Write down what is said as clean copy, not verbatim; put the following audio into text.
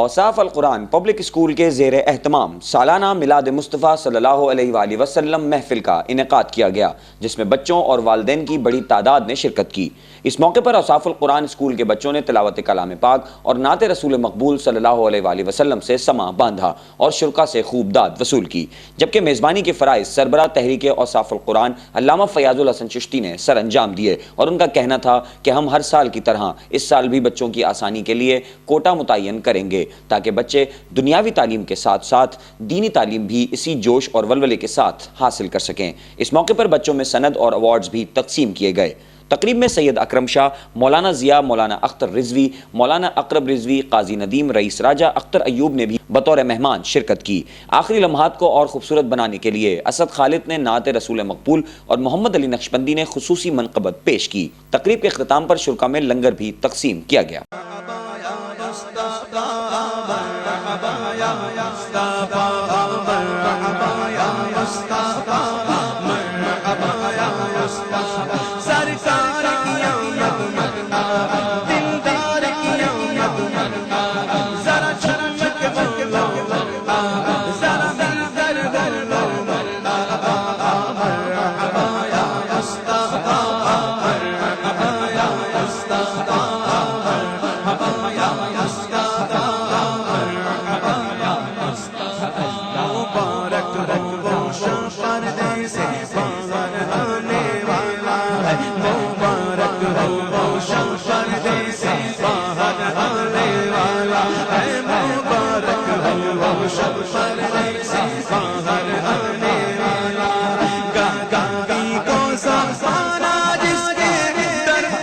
اوصاف القرآن public school کے زیر اہتمام سالانہ میلاد مصطفیٰ صلی اللہ علیہ وآلہ وسلم محفل کا انعقاد کیا گیا، جس میں بچوں اور والدین کی بڑی تعداد نے شرکت کی۔ اس موقع پر اوصاف القرآن اسکول کے بچوں نے تلاوت کلام پاک اور نعت رسول مقبول صلی اللہ علیہ وآلہ وسلم سے سماع باندھا اور شرکا سے خوب داد وصول کی، جبکہ میزبانی کے فرائض سربراہ تحریک اوصاف القرآن علامہ فیاض الحسن چشتی نے سر انجام دیے، اور ان کا کہنا تھا کہ ہم ہر سال کی طرح اس سال بھی بچوں کی آسانی کے لیے کوٹا متعین کریں گے تاکہ بچے دنیاوی تعلیم کے ساتھ ساتھ دینی تعلیم بھی اسی جوش اور ولولے کے ساتھ حاصل کر سکیں۔ اس موقع پر بچوں میں سند اور ایوارڈز بھی تقسیم کیے گئے۔ تقریب میں سید اکرم شاہ، مولانا ضیاء، مولانا اختر رضوی، مولانا اقرب رضوی، قاضی ندیم، رئیس راجہ اختر ایوب نے بھی بطور مہمان شرکت کی۔ آخری لمحات کو اور خوبصورت بنانے کے لیے اسد خالد نے نعت رسول مقبول اور محمد علی نقشبندی نے خصوصی منقبت پیش کی۔ تقریب کے اختتام پر شرکا میں لنگر بھی تقسیم کیا گیا۔ باہر آنے والا گاگی کو